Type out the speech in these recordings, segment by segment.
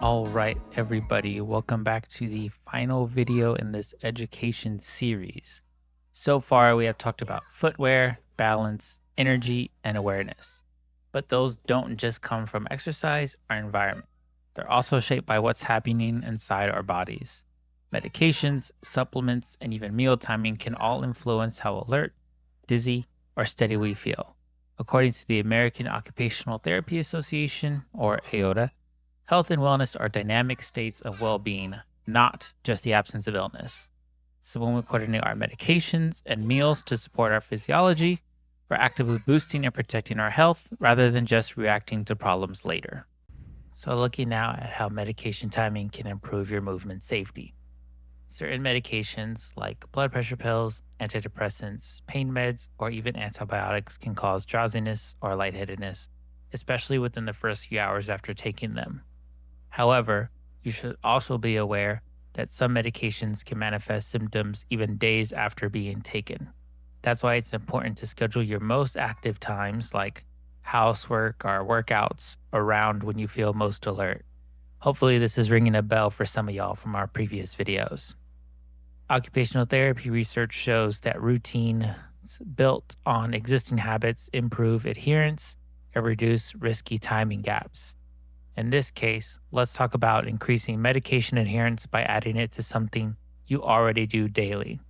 All right, everybody, welcome back to the final video in this education series. So far, we have talked about footwear, balance, energy, and awareness. But those don't just come from exercise or environment. They're also shaped by what's happening inside our bodies. Medications, supplements, and even meal timing can all influence how alert, dizzy, or steady we feel. According to the American Occupational Therapy Association, or AOTA, health and wellness are dynamic states of well being, not just the absence of illness. So, when we coordinate our medications and meals to support our physiology, we're actively boosting and protecting our health rather than just reacting to problems later. So, looking now at how medication timing can improve your movement safety. Certain medications like blood pressure pills, antidepressants, pain meds, or even antibiotics can cause drowsiness or lightheadedness, especially within the first few hours after taking them. However, you should also be aware that some medications can manifest symptoms even days after being taken. That's why it's important to schedule your most active times, like housework or workouts, around when you feel most alert. Hopefully, this is ringing a bell for some of y'all from our previous videos. Occupational therapy research shows that routines built on existing habits improve adherence and reduce risky timing gaps. In this case, let's talk about increasing medication adherence by adding it to something you already do daily.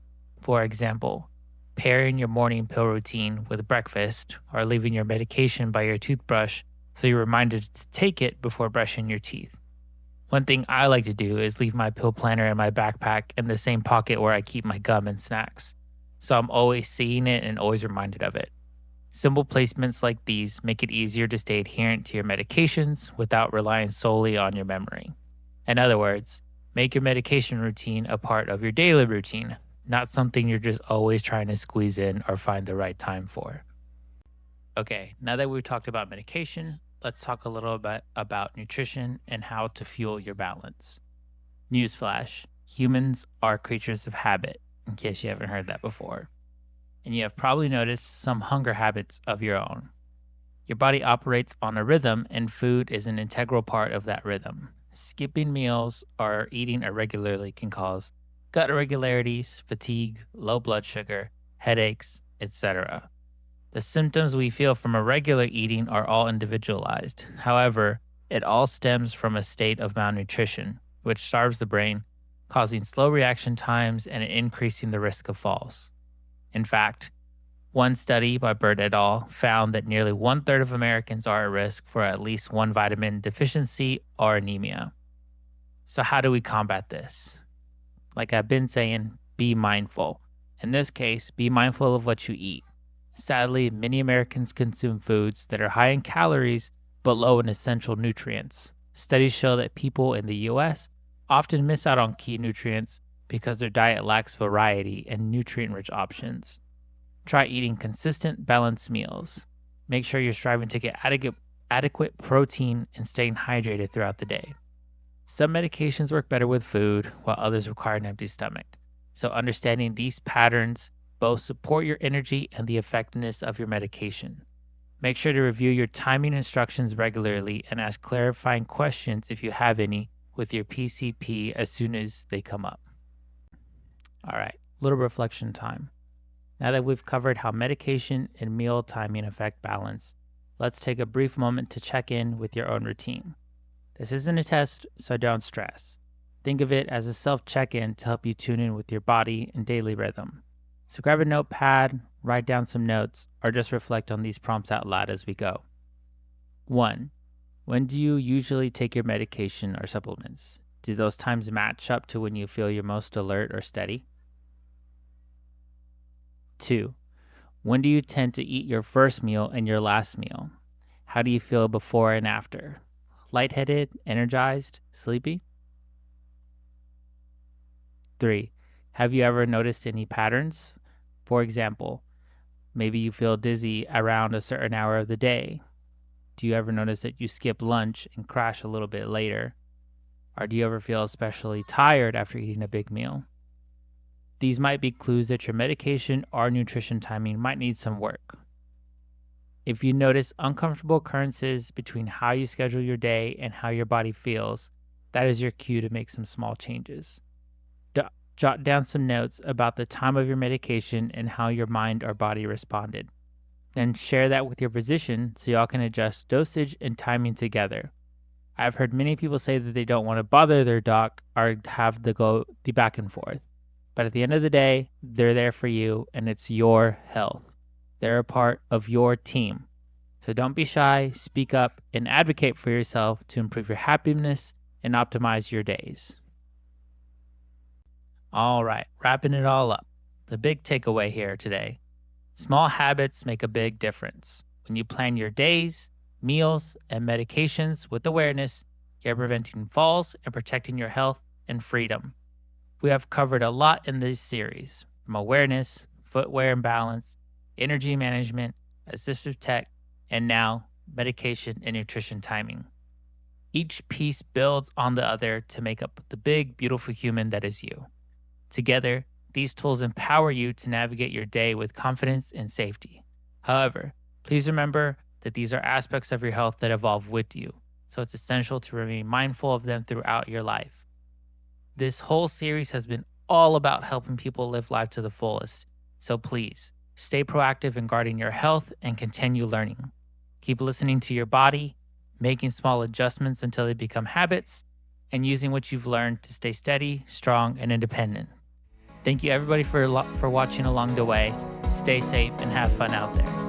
For example, pairing your morning pill routine with breakfast or leaving your medication by your toothbrush so you're reminded to take it before brushing your teeth. One thing I like to do is leave my pill planner in my backpack in the same pocket where I keep my gum and snacks, so I'm always seeing it and always reminded of it. Simple placements like these make it easier to stay adherent to your medications without relying solely on your memory. In other words, make your medication routine a part of your daily routine, not something you're just always trying to squeeze in or find the right time for. Okay, now that we've talked about medication, let's talk a little bit about nutrition and how to fuel your balance. Newsflash: humans are creatures of habit, in case you haven't heard that before. And you have probably noticed some hunger habits of your own. Your body operates on a rhythm, and food is an integral part of that rhythm. Skipping meals or eating irregularly can cause gut irregularities, fatigue, low blood sugar, headaches, etc. The symptoms we feel from irregular eating are all individualized. However, it all stems from a state of malnutrition, which starves the brain, causing slow reaction times and increasing the risk of falls. In fact, one study by Bird et al. Found that nearly one-third of Americans are at risk for at least one vitamin deficiency or anemia. So, how do we combat this? Like I've been saying, be mindful. In this case, be mindful of what you eat. Sadly, many Americans consume foods that are high in calories but low in essential nutrients. Studies show that people in the US often miss out on key nutrients because their diet lacks variety and nutrient rich options. Try eating consistent, balanced meals. Make sure you're striving to get adequate protein and staying hydrated throughout the day. Some medications work better with food, while others require an empty stomach. So, understanding these patterns both support your energy and the effectiveness of your medication. Make sure to review your timing instructions regularly and ask clarifying questions if you have any with your PCP as soon as they come up. All right, little reflection time. Now that we've covered how medication and meal timing affect balance, let's take a brief moment to check in with your own routine. This isn't a test, so don't stress. Think of it as a self check in to help you tune in with your body and daily rhythm. So grab a notepad, write down some notes, or just reflect on these prompts out loud as we go. 1. When do you usually take your medication or supplements? Do those times match up to when you feel your most alert or steady? 2. When do you tend to eat your first meal and your last meal? How do you feel before and after? Lightheaded, energized, sleepy? 3. Have you ever noticed any patterns? For example, maybe you feel dizzy around a certain hour of the day. Do you ever notice that you skip lunch and crash a little bit later? Or do you ever feel especially tired after eating a big meal? These might be clues that your medication or nutrition timing might need some work. If you notice uncomfortable occurrences between how you schedule your day and how your body feels, that is your cue to make some small changes. Jot down some notes about the time of your medication and how your mind or body responded. Then share that with your physician so y'all can adjust dosage and timing together. I've heard many people say that they don't want to bother their doc or have the back and forth. But at the end of the day, they're there for you and it's your health. They're a part of your team. So don't be shy, speak up, and advocate for yourself to improve your happiness and optimize your days. All right, wrapping it all up. The big takeaway here today: small habits make a big difference. When you plan your days, meals, and medications with awareness, you're preventing falls and protecting your health and freedom. We have covered a lot in this series, from awareness, footwear and balance, energy management, assistive tech, and now medication and nutrition timing. Each piece builds on the other to make up the big, beautiful human that is you. Together, these tools empower you to navigate your day with confidence and safety. However, please remember that these are aspects of your health that evolve with you, so it's essential to remain mindful of them throughout your life. This whole series has been all about helping people live life to the fullest, so please stay proactive in guarding your health and continue learning. Keep listening to your body, making small adjustments until they become habits, and using what you've learned to stay steady, strong, and independent. Thank you everybody for watching along the way. Stay safe and have fun out there.